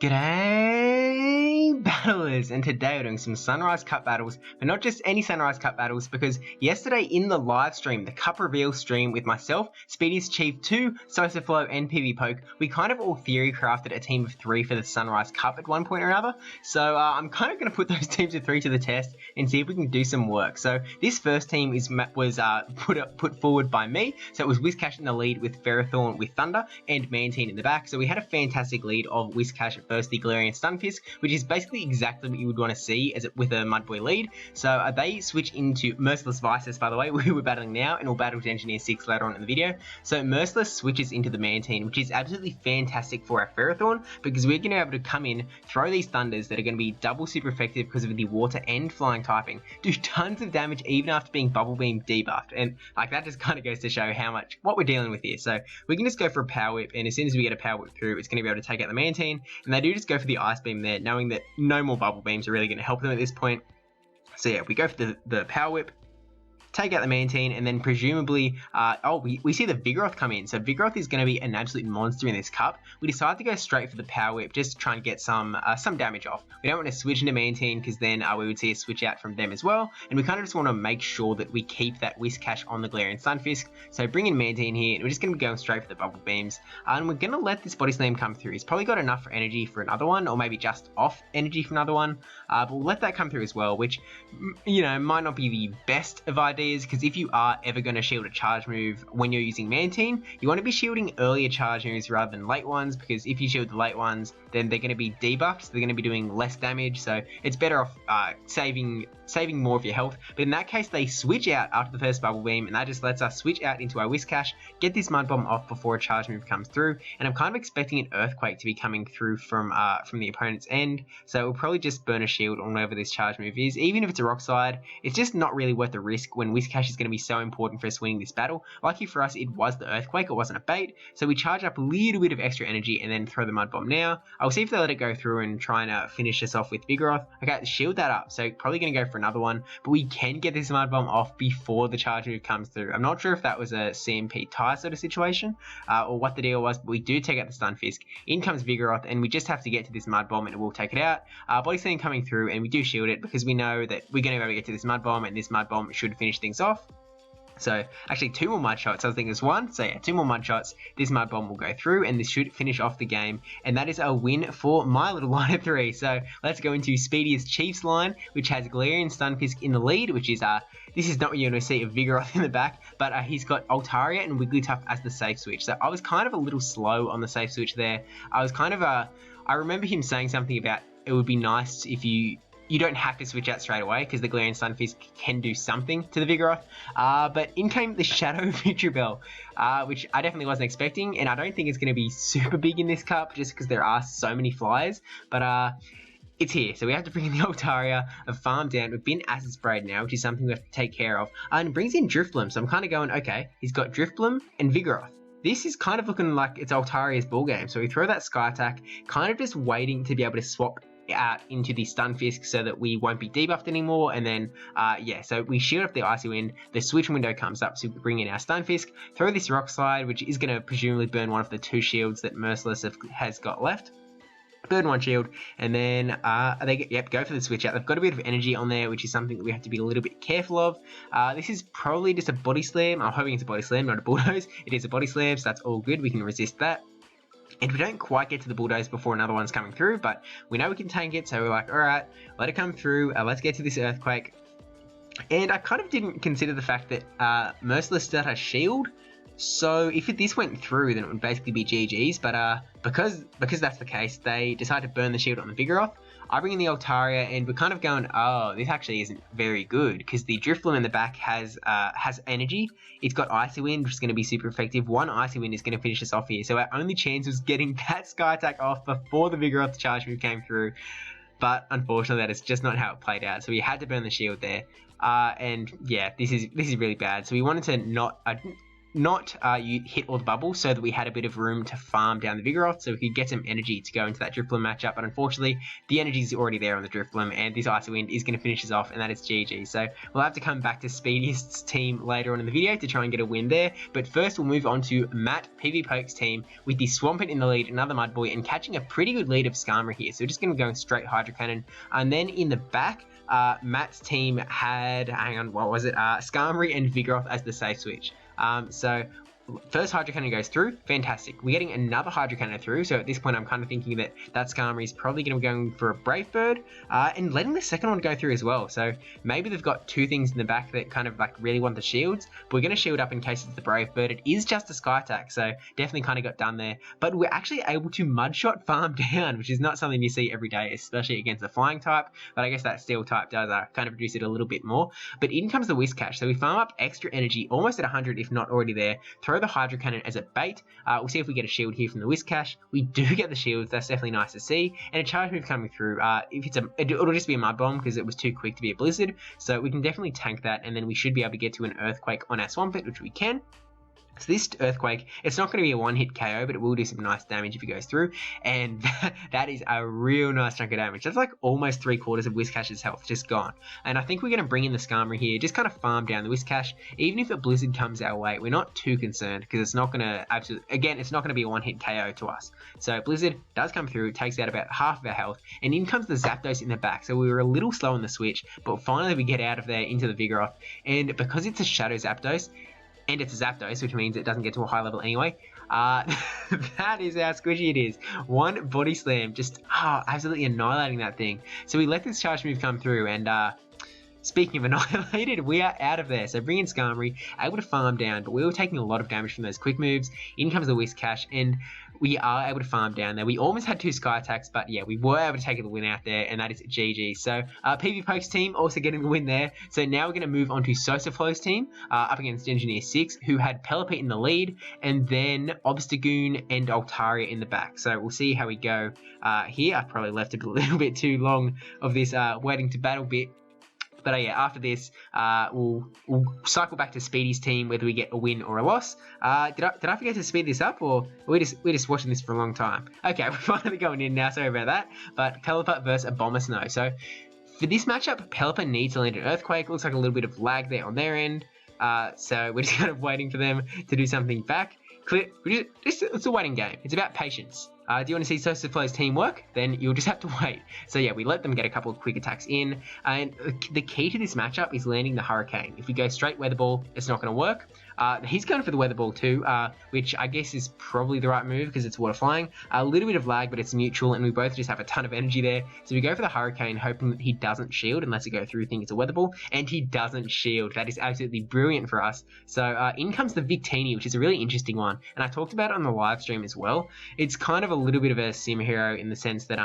G'day battlers, and today we're doing some Sunrise Cup battles, but not just any Sunrise Cup battles, because yesterday in the live stream, the Cup reveal stream with myself, Speedy'sChief2, SosaFlo and PvPoke, we kind of all theory crafted a team of 3 for the Sunrise Cup at one point or another, so I'm kind of going to put those teams of 3 to the test and see if we can do some work. So this first team was put forward by me, so it was Whiscash in the lead with Ferrothorn with Thunder and Mantine in the back, so we had a fantastic lead of Whiscash at first, the Galarian Stunfisk, which is basically exactly what you would want to see with a Mudboy lead. So they switch into MercilessVisys, by the way, who we're battling now, and we'll battle to Engineer 6 later on in the video. So Merciless switches into the Mantine, which is absolutely fantastic for our Ferrothorn, because we're going to be able to come in, throw these Thunders that are going to be double super effective because of the water and flying typing, do tons of damage even after being Bubble Beam debuffed, and like that just kind of goes to show what we're dealing with here. So we can just go for a Power Whip, and as soon as we get a Power Whip through, it's going to be able to take out the Mantine, and they do just go for the Ice Beam there, knowing that no more Bubble Beams are really going to help them at this point. So yeah, we go for the Power Whip, take out the Mantine, and then presumably, we see the Vigoroth come in. So Vigoroth is going to be an absolute monster in this cup. We decided to go straight for the Power Whip, just to try and get some damage off. We don't want to switch into Mantine, because then we would see a switch out from them as well. And we kind of just want to make sure that we keep that Whiscash on the Galarian Stunfisk. So bring in Mantine here, and we're just going to be going straight for the Bubble Beams. And we're going to let this Body Slam come through. He's probably got enough for energy for another one, or maybe just off energy for another one. But we'll let that come through as well, which, might not be the best of ideas, because if you are ever going to shield a charge move when you're using Mantine, you want to be shielding earlier charge moves rather than late ones, because if you shield the late ones, then they're going to be debuffed, so they're going to be doing less damage, so it's better off saving more of your health. But in that case, they switch out after the first Bubble Beam, and that just lets us switch out into our Whiscash, get this Mud Bomb off before a charge move comes through, and I'm kind of expecting an Earthquake to be coming through from the opponent's end, so we'll probably just burn a shield on whatever this charge move is. Even if it's a Rock Slide, it's just not really worth the risk when Whiscash is going to be so important for us winning this battle. Lucky for us, it was the Earthquake, it wasn't a bait, so we charge up a little bit of extra energy and then throw the Mud Bomb now. I'll see if they let it go through and try and finish us off with Vigoroth. Okay, shield that up, so probably going to go for another one, but we can get this Mud Bomb off before the charge move comes through. I'm not sure if that was a CMP tie sort of situation, or what the deal was, but we do take out the Stunfisk. In comes Vigoroth, and we just have to get to this Mud Bomb and it will take it out. Body Slam coming through, and we do shield it because we know that we're going to be able to get to this Mud Bomb, and this Mud Bomb should finish things off. So actually 2 more Mud Shots, I was thinking it's 1, so yeah, 2 more Mud Shots, this Mud Bomb will go through, and this should finish off the game, and that is a win for my little line of 3. So let's go into Speedy'sChief's line, which has Galarian Stunfisk in the lead, which is, this is not what you're going to see a Vigoroth in the back, but he's got Altaria and Wigglytuff as the safe switch. So I was kind of a little slow on the safe switch there. I was kind of, I remember him saying something about it would be nice if you don't have to switch out straight away, because the Galarian Stunfisk can do something to the Vigoroth. But in came the Shadow Victreebel, which I definitely wasn't expecting, and I don't think it's going to be super big in this cup, just because there are so many flyers. But it's here, so we have to bring in the Altaria, a farm down. We've been Acid Sprayed now, which is something we have to take care of. And it brings in Drifbloom, so I'm kind of going, okay, he's got Drifbloom and Vigoroth. This is kind of looking like it's Altaria's ball game. So we throw that Sky Attack, kind of just waiting to be able to swap out into the Stunfisk so that we won't be debuffed anymore, and then so we shield up the Icy Wind, the switch window comes up, so we bring in our Stunfisk, throw this Rock Slide, which is going to presumably burn one of the 2 shields that Merciless has got left. Burn 1 shield, and then go for the switch out. They've got a bit of energy on there, which is something that we have to be a little bit careful of. This is probably just a Body Slam. I'm hoping it's a Body Slam, not a Bulldoze. It is a Body Slam, so that's all good. We can resist that. And we don't quite get to the Bulldoze before another one's coming through, but we know we can tank it, so we're like, alright, let it come through, let's get to this Earthquake. And I kind of didn't consider the fact that Merciless still had a shield, so if this went through, then it would basically be GG's, but because that's the case, they decided to burn the shield on the Vigoroth. I bring in the Altaria, and we're kind of going, oh, this actually isn't very good, because the Drifbloom in the back has energy. It's got Icy Wind, which is going to be super effective. 1 Icy Wind is going to finish us off here, so our only chance was getting that Sky Attack off before the Vigoroth charge move came through. But unfortunately, that is just not how it played out, so we had to burn the shield there. And yeah, this is really bad. So we wanted to not... not you hit all the bubbles, so that we had a bit of room to farm down the Vigoroth, so we could get some energy to go into that Drifloon matchup. But unfortunately, the energy is already there on the Drifloon, and this Icy Wind is going to finish us off, and that is GG. So we'll have to come back to Speediest's team later on in the video to try and get a win there. But first, we'll move on to Matt PvPoke's team with the Swampert in the lead, another Mud Boy, and catching a pretty good lead of Skarmory here. So we're just going to go straight Hydro Cannon, and then in the back, Matt's team had, Skarmory and Vigoroth as the safe switch. So first Hydro Cannon goes through, fantastic. We're getting another Hydro Cannon through, so at this point I'm kind of thinking that Skarmory is probably going to be going for a Brave Bird, and letting the second one go through as well. So maybe they've got two things in the back that kind of like really want the shields, but we're going to shield up in case it's the Brave Bird. It is just a Sky Attack, so definitely kind of got done there. But we're actually able to Mudshot farm down, which is not something you see every day, especially against the Flying type, but I guess that Steel type does kind of reduce it a little bit more. But in comes the Whiscash, so we farm up extra energy, almost at 100 if not already there, throw the Hydro Cannon as a bait. We'll see if we get a shield here from the Whiscash. We do get the shields, that's definitely nice to see, and a charge move coming through. If it's it'll just be a Mud Bomb because it was too quick to be a Blizzard, so we can definitely tank that, and then we should be able to get to an Earthquake on our Swampert, which we can. So this Earthquake, it's not going to be a one-hit KO, but it will do some nice damage if it goes through, and that is a real nice chunk of damage. That's like almost 3/4 of Whiscash's health just gone. And I think we're going to bring in the Skarmory here, just kind of farm down the Whiscash. Even if a Blizzard comes our way, we're not too concerned, because it's not going to, again, it's not going to be a one-hit KO to us. So Blizzard does come through, takes out about half of our health, and in comes the Zapdos in the back. So we were a little slow on the switch, but finally we get out of there into the Vigoroth, and because it's a Shadow Zapdos, and it's a Zapdos, which means it doesn't get to a high level anyway. That is how squishy it is. One Body Slam, just absolutely annihilating that thing. So we let this charge move come through, and speaking of annihilated, we are out of there. So bring in Skarmory, able to farm down, but we were taking a lot of damage from those quick moves. In comes the Whiscash, and we are able to farm down there. We almost had 2 Sky Attacks, but yeah, we were able to take the win out there, and that is GG. So PvPoke's team also getting the win there. So now we're going to move on to SosaFlo's team, up against Engineer 6, who had Pelipper in the lead, and then Obstagoon and Altaria in the back. So we'll see how we go here. I probably left it a little bit too long of this waiting to battle bit. But yeah, after this, we'll cycle back to Speedy's team, whether we get a win or a loss. Did I forget to speed this up, or we're just watching this for a long time? Okay, we're finally going in now. Sorry about that. But Pelipper versus Abomasnow. So for this matchup, Pelipper needs to land an Earthquake. Looks like a little bit of lag there on their end. So we're just kind of waiting for them to do something back. It's a waiting game. It's about patience. Do you want to see SosaFlo's team work? Then you'll just have to wait. So yeah, we let them get a couple of quick attacks in, and the key to this matchup is landing the Hurricane. If we go straight Weather Ball, it's not going to work. He's going for the Weather Ball too, which I guess is probably the right move because it's water flying. A little bit of lag, but it's neutral, and we both just have a ton of energy there. So we go for the Hurricane, hoping that he doesn't shield unless it go through, think it's a Weather Ball, and he doesn't shield. That is absolutely brilliant for us. So in comes the Victini, which is a really interesting one, and I talked about it on the live stream as well. It's kind of a little bit of a sim hero in the sense that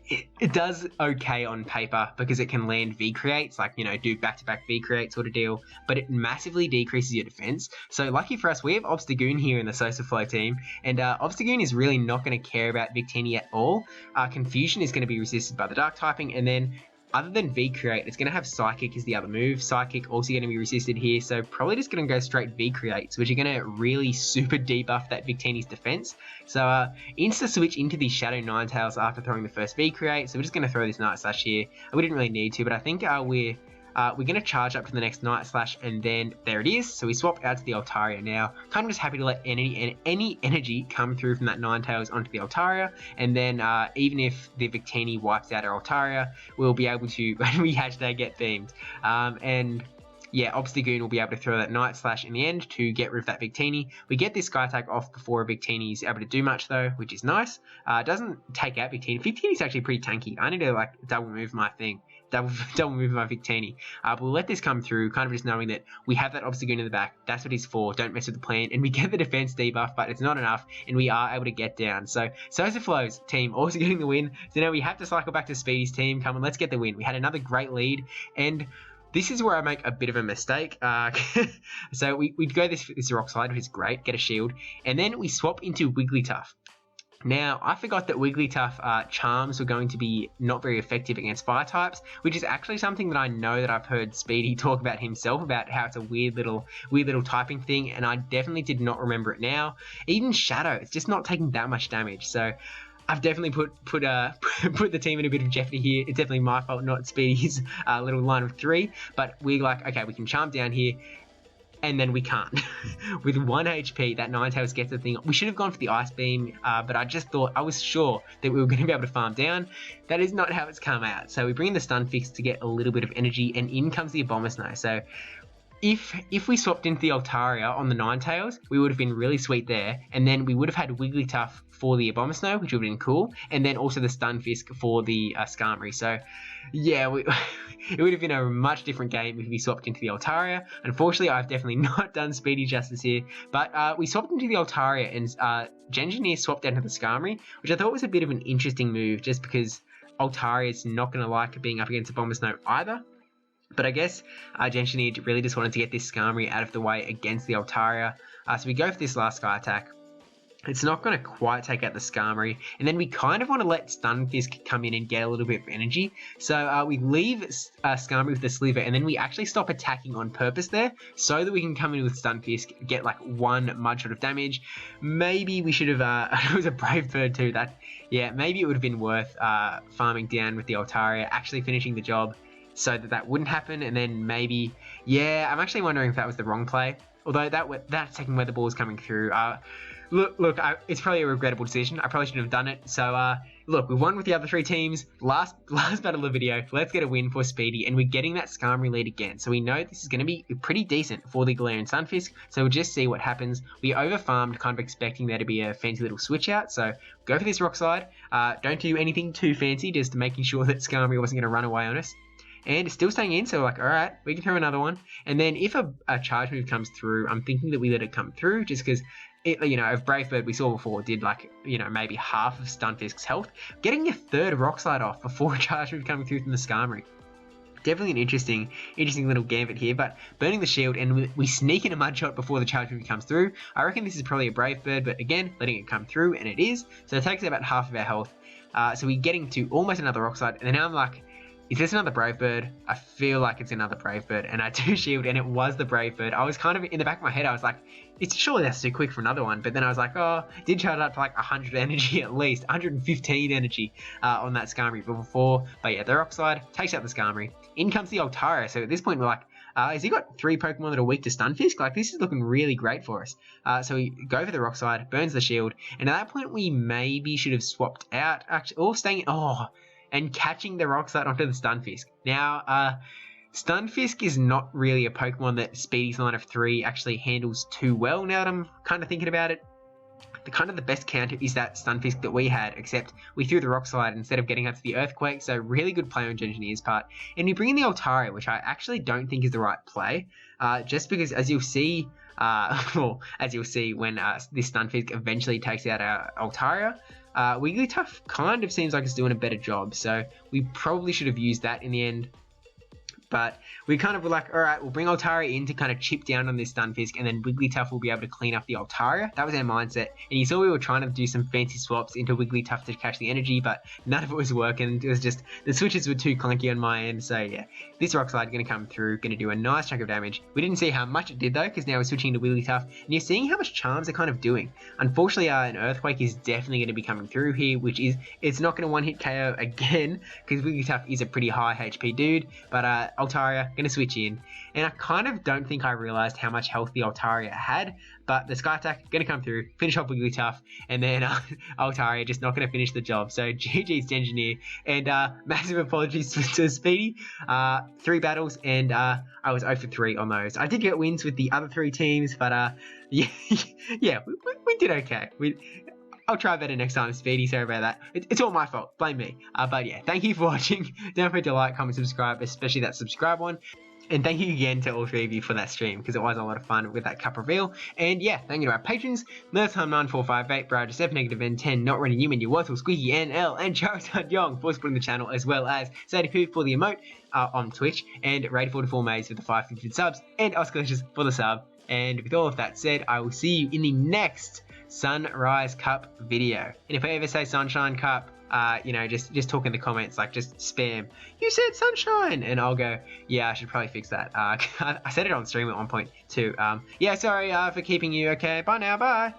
it does okay on paper because it can land V-creates, like, you know, do back-to-back V-create sort of deal, but it massively decreases your defense. So lucky for us, we have Obstagoon here in the SosaFlo team, and Obstagoon is really not going to care about Victini at all. Confusion is going to be resisted by the Dark typing, and then other than V-Create, it's going to have Psychic as the other move. Psychic also going to be resisted here, so probably just going to go straight V-Creates, which are going to really super debuff that Victini's defense. So insta-switch into the Shadow Ninetales after throwing the first V-Create, so we're just going to throw this Night Slash here. We didn't really need to, but I think we're going to charge up to the next Night Slash, and then there it is. So we swap out to the Altaria now. Kind of just happy to let any energy come through from that Ninetales onto the Altaria, and then even if the Victini wipes out our Altaria, we'll be able to, when we hashtag get themed. And yeah, Obstagoon will be able to throw that Night Slash in the end to get rid of that Victini. We get this Sky Attack off before Victini is able to do much though, which is nice. It doesn't take out Victini. Victini's actually pretty tanky. I need to like double move my thing. Double move my Victini. But we'll let this come through, kind of just knowing that we have that Obstagoon in the back. That's what he's for. Don't mess with the plan. And we get the defense debuff, but it's not enough, and we are able to get down. So SosaFlo's team also getting the win. So now we have to cycle back to Speedy's team. Come on, let's get the win. We had another great lead, and this is where I make a bit of a mistake. So we'd go this Rock Slide, which is great, get a shield, and then we swap into Wigglytuff. Now, I forgot that Wigglytuff charms were going to be not very effective against fire types, which is actually something that I know that I've heard Speedy talk about himself, about how it's a weird little typing thing, and I definitely did not remember it now. Even Shadow, it's just not taking that much damage, so I've definitely put the team in a bit of jeopardy here. It's definitely my fault, not Speedy's little line of 3, but we're like, okay, we can charm down here. And then we can't. With 1 HP, that Ninetales gets the thing. We should have gone for the Ice Beam, but I was sure that we were going to be able to farm down. That is not how it's come out. So we bring in the Stunfisk to get a little bit of energy, and in comes the Abomasnow. So if we swapped into the Altaria on the Ninetales, we would have been really sweet there, and then we would have had Wigglytuff for the Abomasnow, which would have been cool, and then also the Stunfisk for the Skarmory. So yeah, it would have been a much different game if we swapped into the Altaria. Unfortunately, I've definitely not done Speedy justice here, but we swapped into the Altaria, and Gengineer swapped down to the Skarmory, which I thought was a bit of an interesting move, just because Altaria is not going to like being up against Abomasnow either. But I guess Gengineer really just wanted to get this Skarmory out of the way against the Altaria. So we go for this last Sky Attack. It's not going to quite take out the Skarmory. And then we kind of want to let Stunfisk come in and get a little bit of energy. So we leave Skarmory with the Sliver, and then we actually stop attacking on purpose there, so that we can come in with Stunfisk, get like 1 Mudshot of damage. Maybe we should have, it was a Brave Bird too. Maybe it would have been worth farming down with the Altaria, actually finishing the job, so that wouldn't happen. And then maybe, I'm actually wondering if that was the wrong play. Although that second Weather Ball is coming through. Look, it's probably a regrettable decision. I probably shouldn't have done it. So, look, we've won with the other 3 teams. Last battle of the video. Let's get a win for Speedy, and we're getting that Skarmory lead again. So we know this is going to be pretty decent for the Galarian Stunfisk. So we'll just see what happens. We overfarmed, kind of expecting there to be a fancy little switch out. So go for this Rock Slide. Don't do anything too fancy, just making sure that Skarmory wasn't going to run away on us. And it's still staying in, so we're like, alright, we can throw another one. And then if a charge move comes through, I'm thinking that we let it come through, just because, if Brave Bird we saw before did maybe half of Stunfisk's health, getting your 3rd Rock Slide off before a charge move coming through from the Skarmory. Definitely an interesting little gambit here, but burning the shield, and we sneak in a Mudshot before the charge move comes through. I reckon this is probably a Brave Bird, but again, letting it come through, and it is. So it takes about half of our health. So we're getting to almost another Rock Slide, and then now I'm like, is this another Brave Bird? I feel like it's another Brave Bird, and I do shield, and it was the Brave Bird. I was kind of in the back of my head, I was like, it's surely that's too quick for another one. But then I was like, did charge up to like 100 energy at least, 115 energy on that Skarmory before. But yeah, the Rock Slide takes out the Skarmory. In comes the Altaria. So at this point, we're like, has he got 3 Pokemon that are weak to Stunfisk? Like, this is looking really great for us. So we go for the Rock Slide, burns the shield, and at that point, we maybe should have swapped out, actually, or staying, and catching the Rock Slide onto the Stunfisk. Now, Stunfisk is not really a Pokemon that Speedy's line of 3 actually handles too well, now that I'm kind of thinking about it. The best counter is that Stunfisk that we had, except we threw the Rock Slide instead of getting up to the Earthquake, so really good play on Gengineer's part. And we bring in the Altaria, which I actually don't think is the right play, just because as you'll see when this Stunfisk eventually takes out our Altaria, Wigglytuff kind of seems like it's doing a better job, so we probably should have used that in the end. But we kind of were like, alright, we'll bring Altaria in to kind of chip down on this Stunfisk, and then Wigglytuff will be able to clean up the Altaria. That was our mindset. And you saw we were trying to do some fancy swaps into Wigglytuff to catch the energy, but none of it was working. It was just, the switches were too clunky on my end. So yeah, this Rock Slide going to come through, going to do a nice chunk of damage. We didn't see how much it did though, because now we're switching to Wigglytuff, and you're seeing how much charms are kind of doing. Unfortunately, an Earthquake is definitely going to be coming through here, which is, it's not going to one-hit KO again, because Wigglytuff is a pretty high HP dude, but Altaria going to switch in, and I kind of don't think I realized how much health the Altaria had, but the Sky Attack going to come through, finish off Wigglytuff, and then Altaria just not going to finish the job. So GG's Gengineer, and massive apologies to Speedy. 3 battles, and I was 0 for 3 on those. I did get wins with the other 3 teams, but we did okay. I'll try better next time, Speedy. Sorry about that. It's all my fault. Blame me. But yeah, thank you for watching. Don't forget to like, comment, subscribe, especially that subscribe one. And thank you again to all 3 of you for that stream, because it was a lot of fun with that cup reveal. And yeah, thank you to our patrons, Merciless9458, brajSF, -N10, Not Running Human, Yahwertle, SqeakyNL, and charizardyong for supporting the channel, as well as SosaFlo for the emote on Twitch, and Raid44Maze for the 550 subs, and OscarLicious for the sub. And with all of that said, I will see you in the next Sunrise Cup video. And if I ever say Sunshine Cup, you know, just talk in the comments, like just spam, you said sunshine, and I'll go, yeah, I should probably fix that. I said it on stream at one point too. Yeah, sorry for keeping you. Okay, bye now, bye.